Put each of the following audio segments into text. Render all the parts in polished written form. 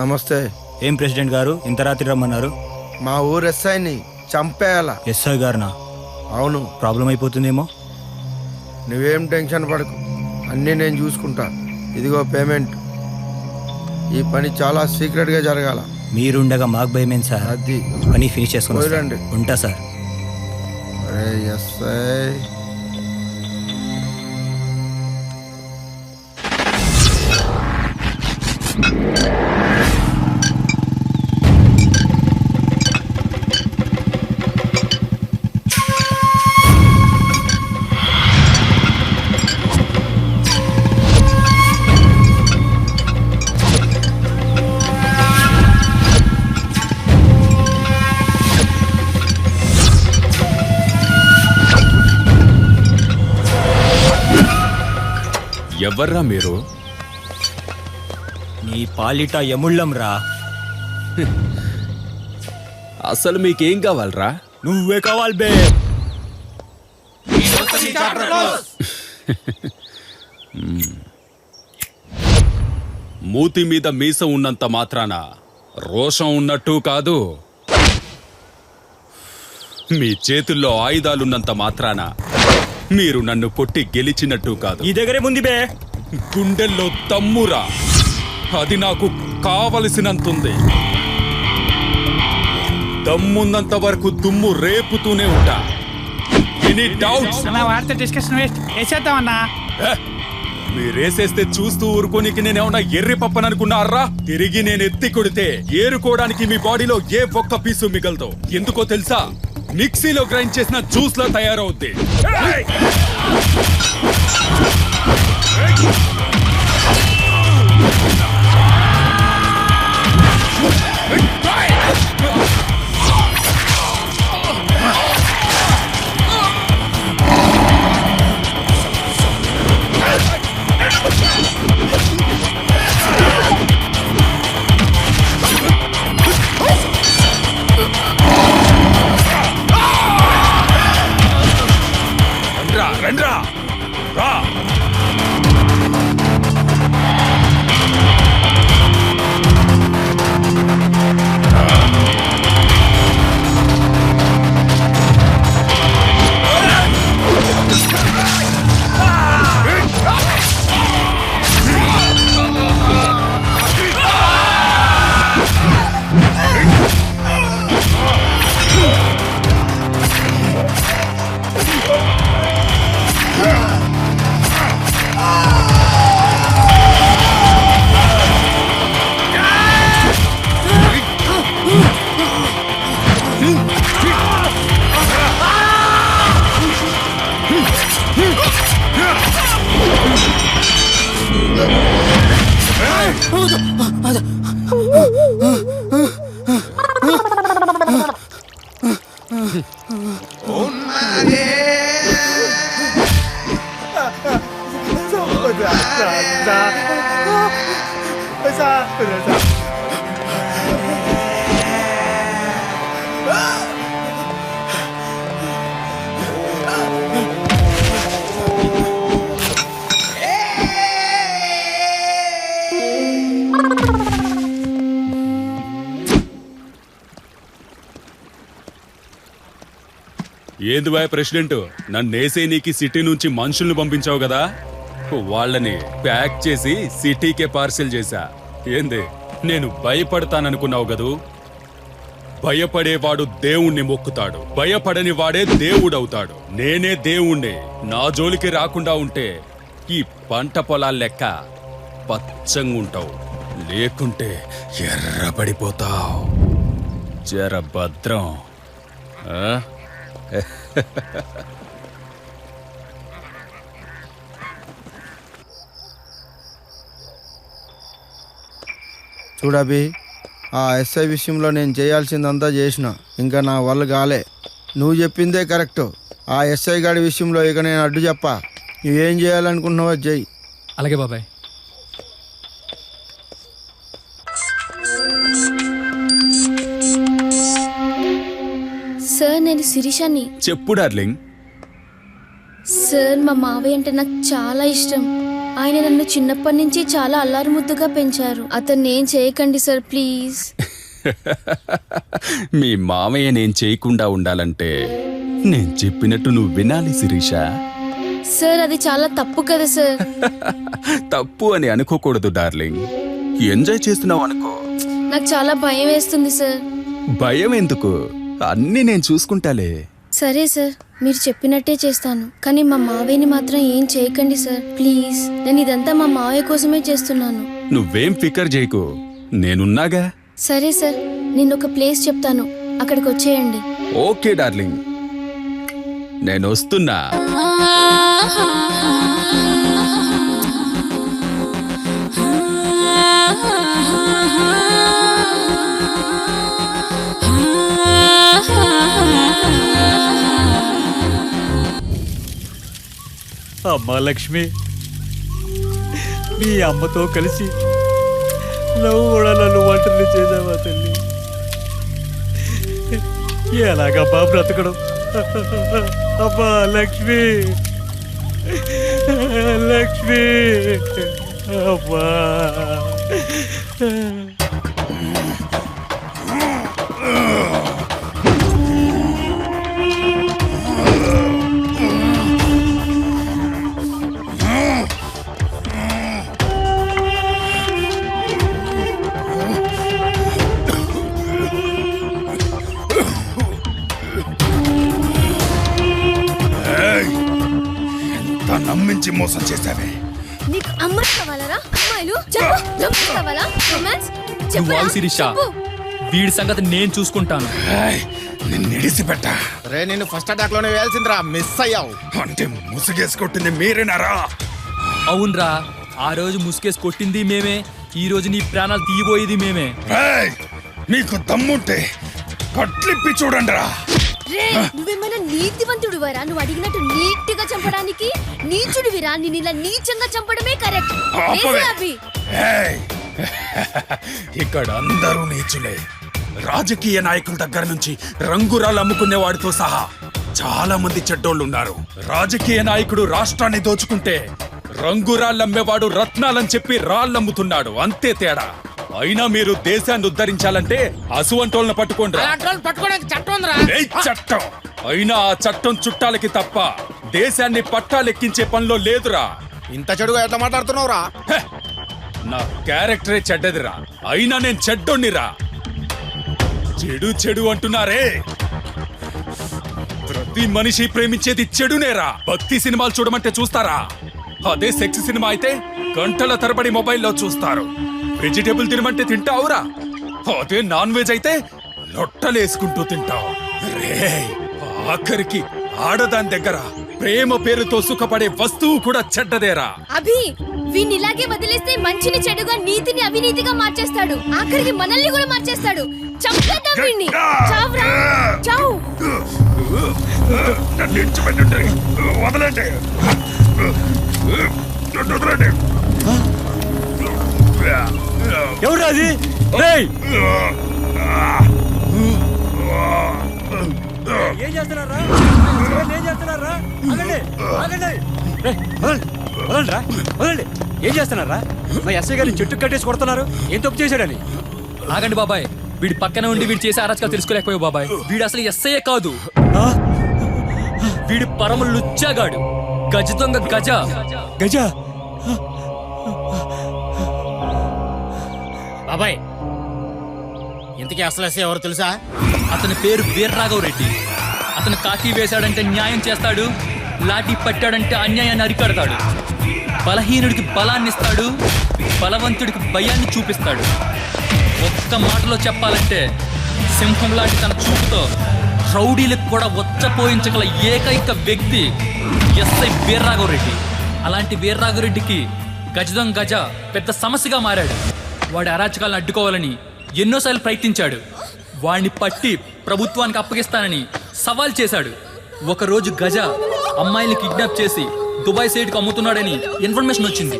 నమస్తే. ఏం ప్రెసిడెంట్ గారు ఇంత రాత్రి రమ్మన్నారు? మా ఊరు ఎస్ఐని చంపేయాల. ఎస్ఐ గారునా? అవును. ప్రాబ్లం అయిపోతుందేమో. నువ్వేం టెన్షన్ పడకు, అన్నీ నేను చూసుకుంటా. ఇదిగో పేమెంట్. ఈ పని చాలా సీక్రెట్గా జరగాల. మీరుండగా మాకు భయమేం సార్? అది పని ఫినిష్ చేసుకుని పోయిరండి. ఉంటా సార్. అరే ఎస్ఐ, ఎవర్రా మీరు? నీ పాలిట ఎముళ్ళం రా. అసలు మీకేం కావాలరా? నువ్వే కావాలి బే. మూతి మీద మీస ఉన్నంత మాత్రాన రోషం ఉన్నట్టు కాదు. మీ చేతుల్లో ఆయుధాలున్నంత మాత్రాన మీరు నన్ను కొట్టి గెలిచినట్టు కాదు. ఈ దగ్గరే ముందు బే. గుండెల్లో తమ్మురా, అది నాకు కావలసినంతుంది. దమ్మున్నంత వరకు దుమ్ము రేపుతూనే ఉంటా. Any doubts? వార్త డిస్కషన్ వేస్ట్ వేసేద్దామన్నా. మీరేసేస్తే చూస్తూ ఊరుకోనికి నేనేమన్నా ఎర్రి పప్పననుకున్నారా? తిరిగి నేను ఎత్తి కొడితే ఏరుకోవడానికి మీ బాడీలో ఏ ఒక్క పీసు మిగలదు. ఎందుకో తెలుసా? మిక్సీలో గ్రైండ్ చేసిన జ్యూస్ లా తయారవుద్ది. రండ్రా రా. ఏంది బాయ్ ప్రెసిడెంట్, నన్నేసే నీకి సిటీ నుంచి మనుషుల్ని పంపించావు కదా, వాళ్ళని ప్యాక్ చేసి సిటీకే పార్సిల్ చేశా. ఏంది, నేను భయపడతాననుకున్నావు కదూ? భయపడేవాడు దేవుణ్ణి మొక్కుతాడు, భయపడని వాడే దేవుడవుతాడు. నేనే దేవుణ్ణి. నా జోలికి రాకుండా ఉంటే ఈ పంట పొలాల లెక్క పచ్చంగుంటావు, లేకుంటే ఎర్రబడిపోతావు. జర భద్రం. చూడబి, ఆ ఎస్ఐ విషయంలో నేను చేయాల్సిందంతా చేసిన. ఇంకా నా వల్ల కాలే. నువ్వు చెప్పిందే కరెక్టు. ఆ ఎస్ఐ గారి విషయంలో ఇక నేను అడ్డు చెప్పా. నువ్వేం చేయాలనుకుంటున్నావో చెయ్యి. అలాగే బాబాయ్. సార్, నేను శిరీషని. చెప్పు డార్లింగ్. సార్, మా మావయ్య అంటే నాకు చాలా ఇష్టం. ఆయన నన్ను చిన్నప్పటి నుంచి చాలా అల్లారు ముద్దుగా పెంచారు. అతన్ని ఏం చేయకండి సార్ ప్లీజ్. మీ మామయ్య నేను చేయకుండా ఉండాలంటే నేను చెప్పినట్టు నువ్వు వినాలి శిరీష. సార్ అది చాలా తప్పు కదా సార్. తప్పు అని అనుకోకూడదు డార్లింగ్. ఎంజాయ్ చేస్తున్నావు అనుకో. నాకు చాలా భయం వేస్తుంది సార్. భయం ఎందుకు, అన్నీ నేను చూసుకుంటాలే. సరే సార్, మీరు చెప్పినట్టే చేస్తాను. కానీ మా మావయ్యని మాత్రం ఏం చేయకండి సార్ ప్లీజ్. నేను ఇదంతా మా మావయ్య కోసమే చేస్తున్నాను. నువ్వేం ఫికర్ చేయకు, నేనున్నాగా. సరే సార్, నేను ఒక ప్లేస్ చెప్తాను, అక్కడికి వచ్చేయండి. ఓకే డార్లింగ్, నేను వస్తున్నా. అమ్మా లక్ష్మి, మీ అమ్మతో కలిసి నువ్వు కూడా నన్ను ఒంటరిని చేసావా తల్లి? ఎలాగబ్బా బ్రతకడం? అమ్మా లక్ష్మి, లక్ష్మి అమ్మా. నమ్మించి మోసం చేశావే. నీకు అమ్మాయి కావాలరా? అమ్మాయిలు చెప్పు, లవ్ కావాలా? రొమాన్స్ చెప్పు శిరీష, వీడి సంగతి నేను చూసుకుంటాను. నిన్ను ఇడిసిపెట్ట. రే నిన్ను ఫస్ట్ అటాక్ లోనే వేయాల్సిందిరా, మిస్ అయ్యావు. అంటే ముసుగేసి కొట్టింది మీరేనారా? అవునరా, ఆ రోజు ముసుకేసి కొట్టింది మేమే, ఈ రోజు నీ ప్రాణాలు తీయబోయేది మేమే. నీకు దమ్ముంటే కట్లిప్పి చూడండిరా. నువ్వేమైనా నీతివంతుడివరా? నువ్వు అడిగినట్టు నీట్గా చంపడానికి నీచుడివిరా. నిన్ను ఇలా నీచంగా చంపడమే కరెక్ట్. ఇక్కడ అందరూ నీచులే. రాజకీయ నాయకుల దగ్గర నుంచి రంగురాలు అమ్ముకునేవాడితో సహా చాలా మంది చెడ్డోళ్ళు ఉన్నారు. రాజకీయ నాయకుడు రాష్ట్రాన్ని దోచుకుంటే రంగురాళ్ళు అమ్మేవాడు రత్నాలని చెప్పి రాళ్ళమ్ముతున్నాడు. అంతే తేడా. అయినా మీరు దేశాన్ని ఉద్ధరించాలంటే అసువంటోళ్ళని పట్టుకోండి. చట్టం అయినా ఆ చట్టం చుట్టాలకి తప్ప దేశాన్ని పట్టాలెక్కించే పనిలో లేదురా. ఇంత చెడుగా ఎట్లా మాట్లాడుతున్నావురా? నా క్యారెక్టరే చెడ్డదిరా, అయినా నేను చెడ్డోణ్ణిరా. చెడు చెడు అంటున్నారే, ప్రతి మనిషి ప్రేమించేది చెడునేరా. భక్తి సినిమాలు చూడమంటే చూస్తారా? అదే సెక్స్ సినిమా అయితే గంటల తరబడి మొబైల్లో చూస్తారు. వెజిటేబుల్ తినమంటే తింటావురా? అదే నాన్ వెజ్ అయితే లొట్టలేసుకుంటూ తింటావు. రే, ఆఖరికి ఆడదాని దగ్గర ప్రేమ పేరుతో సుఖపడే వస్తువు కూడా చెడ్డదేరా. అభి, వీణ్ణి ఇలాగే వదిలేస్తే మంచిని చెడుగా, నీతిని అవినీతిగా మార్చేస్తాడు. ఆఖరికి మనల్ని కూడా మార్చేస్తాడు. చంపేద్దాం వీణ్ణి. చావ్రా, చావ్. వదలండి. ఎవరు అది? ఏం చేస్తున్నారా? ఏం చేస్తున్నారా? ఏం చేస్తున్నారా? మా ఎస్ఐ గారిని చెట్టు కట్టేసి కొడుతున్నారు. ఏం తప్పు చేశాడని? ఆగండి బాబాయ్, వీడి పక్కన ఉండి వీడు చేసే అరాచకాలు తెలుసుకోలేకపోయావు బాబాయ్. వీడు అసలు ఎస్ఐయే కాదు, వీడు పరమ లుచ్చాగాడు. గజ దొంగ గజ. గజ బాబాయ్, ఇంతకీ అసలు ఎవరు తెలుసా? అతని పేరు వీర్రాఘవ రెడ్డి. అతను కాకి వేశాడంటే న్యాయం చేస్తాడు, లాఠీ పట్టాడంటే అన్యాయాన్ని అరికడతాడు. బలహీనుడికి బలాన్ని ఇస్తాడు, బలవంతుడికి భయాన్ని చూపిస్తాడు. ఒక్క మాటలో చెప్పాలంటే సింహం లాంటి తన చూపుతో రౌడీలకు కూడా వచ్చపోయించగల ఏకైక వ్యక్తి ఎస్ఐ వీర్రాఘవ రెడ్డి. అలాంటి వీర్రాఘవ రెడ్డికి గజదొంగ గజ పెద్ద సమస్యగా మారాడు. వాడి అరాచకాలను అడ్డుకోవాలని ఎన్నోసార్లు ప్రయత్నించాడు. వాడిని పట్టి ప్రభుత్వానికి అప్పగిస్తానని సవాల్ చేశాడు. ఒకరోజు గజ అమ్మాయిని కిడ్నాప్ చేసి దుబాయ్ సైడ్కి అమ్ముతున్నాడని ఇన్ఫర్మేషన్ వచ్చింది.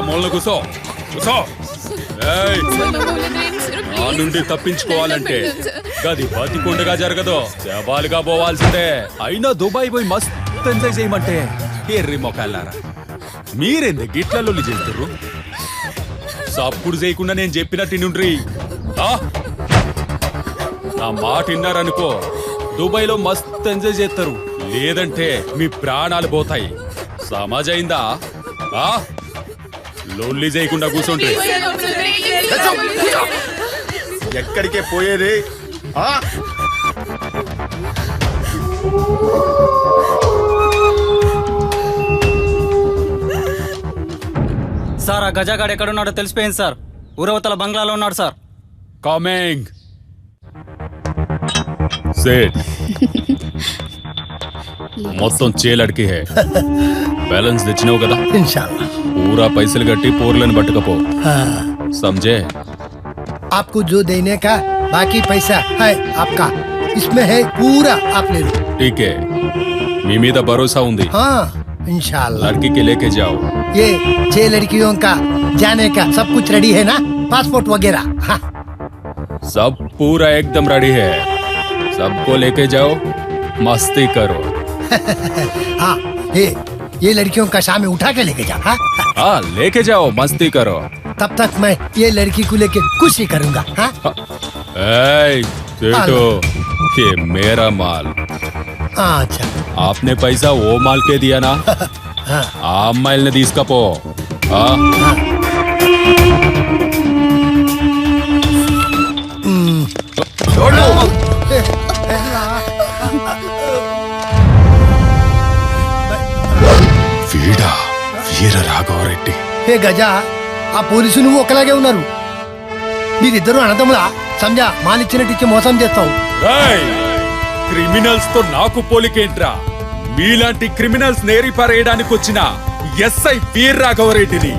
మూలన కూసో కూసో. ఏయ్, నా నుండి తప్పించుకోవాలంటే గది బతికుండగా జరగదు, శవాలుగా పోవాల్సిందే. అయినా దుబాయ్ పోయి మస్త్ ఎంజాయ్ చేయమంటే ఎర్రి మొక్కలారా మీరెందు గిట్లలో చేస్తారు? సప్పుడు చేయకుండా నేను చెప్పినట్టు నుండ్రి. నా మాట విన్నారనుకో, దుబాయ్ లో మస్త్ ఎంజాయ్ చేస్తారు, లేదంటే మీ ప్రాణాలు పోతాయి. సమాజైందా? లోన్లీ చేయకుండా కూర్చోండి. ఎక్కడికే పోయేది? సార్ ఆ గజాగాడు ఎక్కడున్నాడో తెలిసిపోయింది సార్. ఊరవతల బంగ్లాలో ఉన్నాడు సార్. కమింగ్. सेठ మొత్తం చేలడికి హే. బ్యాలెన్స్ తెచ్చినావు కదా? इंशाल्लाह। పూరా పైసలు కట్టి పోర్లను పట్టుకపో. समझे? आपको जो देने का बाकी पैसा है आपका, इसमें है पूरा आप ले लो। ठीक है, మీ మీద భరోసా ఉంది. हाँ इंशाल्लाह। लड़की के लेके जाओ. ये 6 लड़कियों का जाने का सब कुछ रेडी है ना? पासपोर्ट वगैरह? हाँ। सब पूरा एकदम रेडी है, सबको लेके जाओ, मस्ती करो. हाँ ये लड़कियों का शाम में उठा के लेके जाओ। हाँ हाँ लेके जाओ, मस्ती करो. तब तक मैं ये लड़की को लेके कुछ ही करूँगा। हाँ ए, सेठो, ये मेरा माल. अच्छा। आपने पैसा वो माल के दिया ना? हाँ ఆ అమ్మాయిల్ని తీసుకపో. వీడా వీర రాఘవరెడ్డి. హే గజా, ఆ పోలీసులు నువ్వు ఒకలాగే ఉన్నారు. మీరిద్దరు అన్నదమ్ములా? సంజా మాలిచ్చినట్టు ఇచ్చి మోసం చేస్తావు. క్రిమినల్స్ తో నాకు పోలికేంట్రా? మీలాంటి క్రిమినల్స్ నేరి పారేయడానికి వచ్చిన ఎస్ఐ వీర రాఘవరెడ్డిని.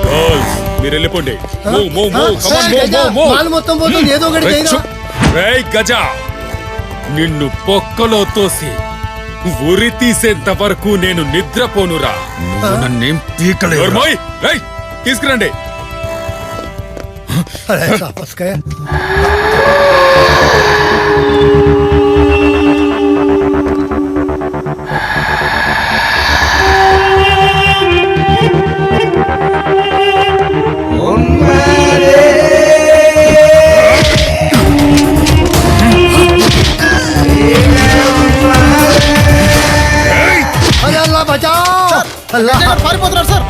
గర్ల్స్ మీరు వెళ్ళిపోండి. మాలు మొత్తం పోతుంది, ఏదో ఒకటి చేయరా. రేయ్ గజా, నిన్ను పొక్కలో తోసి ఉరి తీసేంత వరకు నేను నిద్రపోనురా. నువ్వు నన్నేం పీకలేవు. తీసుకురండి. अरे वापस गया। अरे अल्लाह बचाओ, अल्लाह। పారిపోతున్నారు సార్.